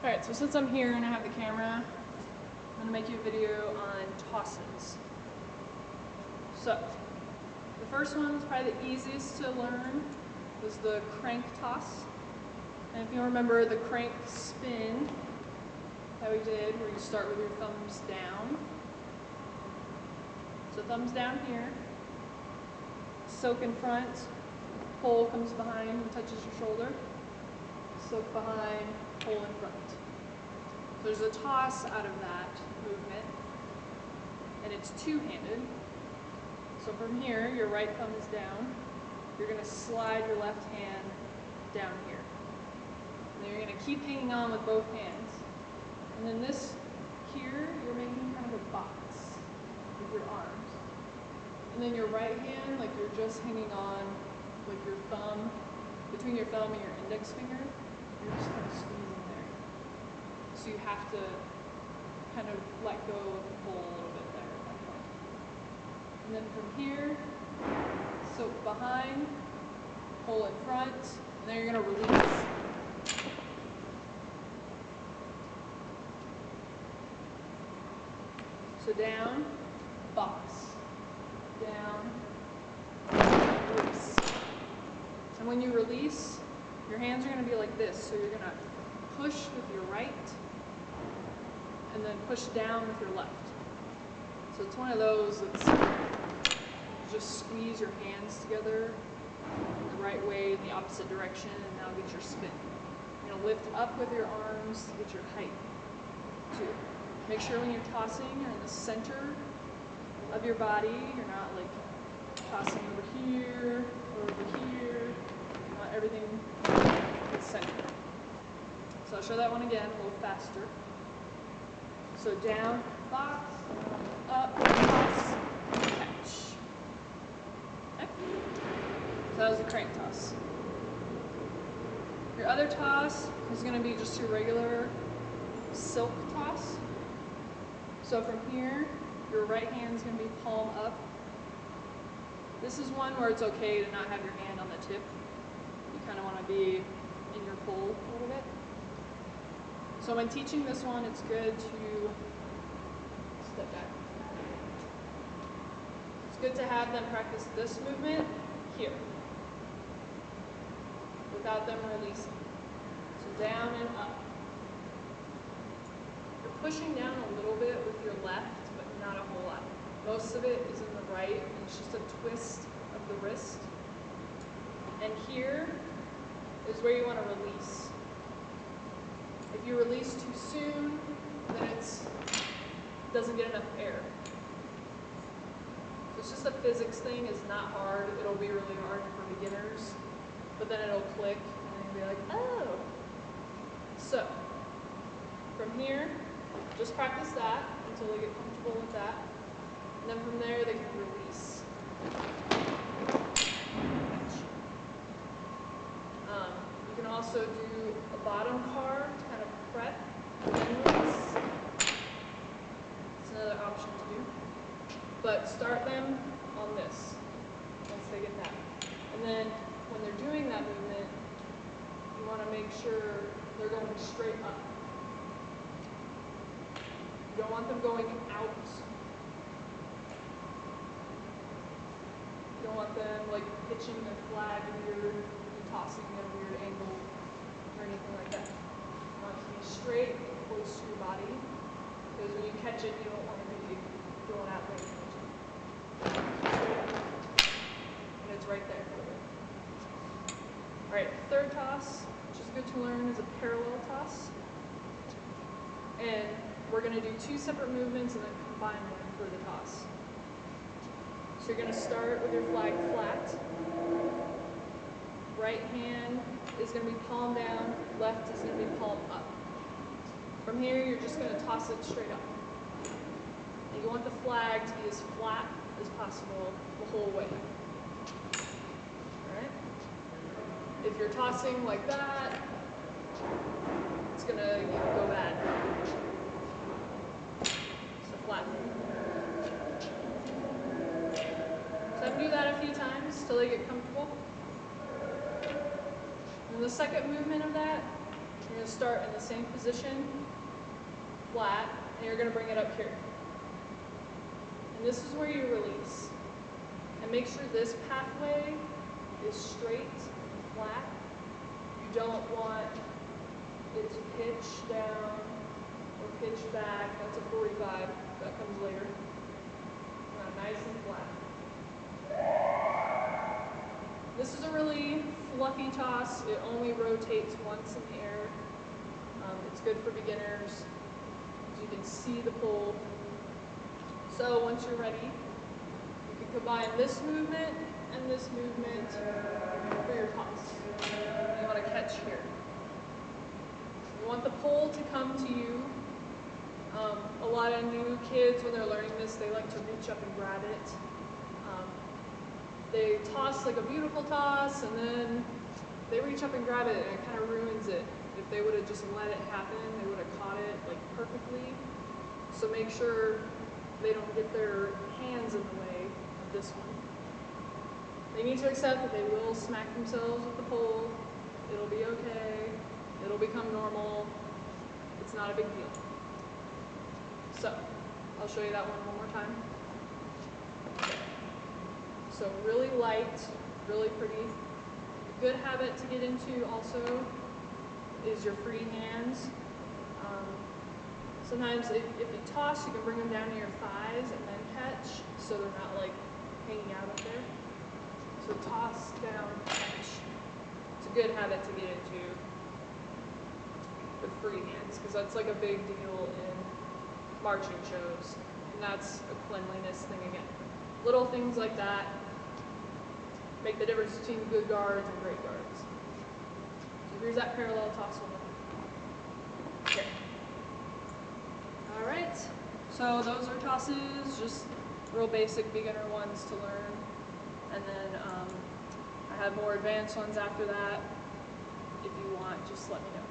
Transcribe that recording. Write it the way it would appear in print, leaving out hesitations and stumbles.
Alright, so since I'm here and I have the camera, I'm going to make you a video on tosses. So, the first one was probably the easiest to learn, was the crank toss. And if you remember the crank spin that we did, where you start with your thumbs down. So thumbs down here, soak in front, pole comes behind and touches your shoulder, soak behind, pole in front. There's a toss out of that movement, and it's two-handed. So from here, your right thumb is down. You're going to slide your left hand down here. And then you're going to keep hanging on with both hands. And then this here, you're making kind of a box with your arms. And then your right hand, like you're just hanging on with your thumb, between your thumb and your index finger, you're just kind of squeezing there. So you have to kind of let go of the pole a little bit there at that point. And then from here, soak behind, pull in front, and then you're going to release. So down, box, down, release. And when you release, your hands are going to be like this. So you're going to push with your right, and then push down with your left. So it's one of those that's, you just squeeze your hands together in the right way, in the opposite direction, and now get your spin. You're going to lift up with your arms to get your height, too. Make sure when you're tossing, you're in the center of your body. You're not like tossing over here or over here. You want everything in the center. So I'll show that one again a little faster. So down, box, up, toss, catch. Okay? So that was a crank toss. Your other toss is going to be just your regular silk toss. So from here, your right hand is going to be palm up. This is one where it's okay to not have your hand on the tip. You kind of want to be in your pull a little bit. So when teaching this one, it's good to step back. It's good to have them practice this movement here, without them releasing. So down and up. You're pushing down a little bit with your left, but not a whole lot. Most of it is in the right, and it's just a twist of the wrist. And here is where you want to release. If you release too soon, then it doesn't get enough air. So it's just a physics thing. It's not hard. It'll be really hard for beginners, but then it'll click, and you'll be like, oh. So from here, just practice that until they get comfortable with that. And then from there, they can release. You can also do a bottom car to kind of prep and then release. It's another option to do. But start them on this once they get that. And then when they're doing that movement, you want to make sure they're going straight up. You don't want them going out. You don't want them like pitching their flag weird, tossing at a weird angle, or anything like that. You want it to be straight, close to your body, because when you catch it, you don't want to be going out way too much. And it's right there for you. Alright, third toss, which is good to learn, is a parallel toss. And we're going to do two separate movements and then combine them for the toss. So you're going to start with your flag flat. Right hand is going to be palm down, left is going to be palm up. From here, you're just going to toss it straight up. And you want the flag to be as flat as possible the whole way. Alright? If you're tossing like that, it's going to go bad. So flat. So have them do that a few times till they get comfortable. And the second movement of that You're going to start in the same position, flat, and you're going to bring it up here. And this is where you release. And make sure this pathway is straight and flat. You don't want it to pitch down or pitch back. That's a 45. That comes later. You want it nice and flat. This is a really fluffy toss. It only rotates once in the air. It's good for beginners. You can see the pole. So once you're ready, you can combine this movement and this movement for your toss. You want to catch here. You want the pole to come to you. A lot of new kids, when they're learning this, they like to reach up and grab it. They toss like a beautiful toss, and then they reach up and grab it, and it kind of ruins it. If they would have just let it happen, they would have caught it like perfectly. So make sure they don't get their hands in the way of this one. They need to accept that they will smack themselves with the pole. It'll be okay. It'll become normal. It's not a big deal. So, I'll show you that one more time. So really light, really pretty. A good habit to get into also is your free hands. Sometimes if you toss, you can bring them down to your thighs and then catch, so they're not like hanging out up there. So toss, down, catch. It's a good habit to get into with free hands, because that's like a big deal in marching shows. And that's a cleanliness thing again. Little things like that make the difference between good guards and great guards. So here's that parallel toss one. Okay. All right, so those are tosses, just real basic beginner ones to learn. And then I have more advanced ones after that. If you want, just let me know.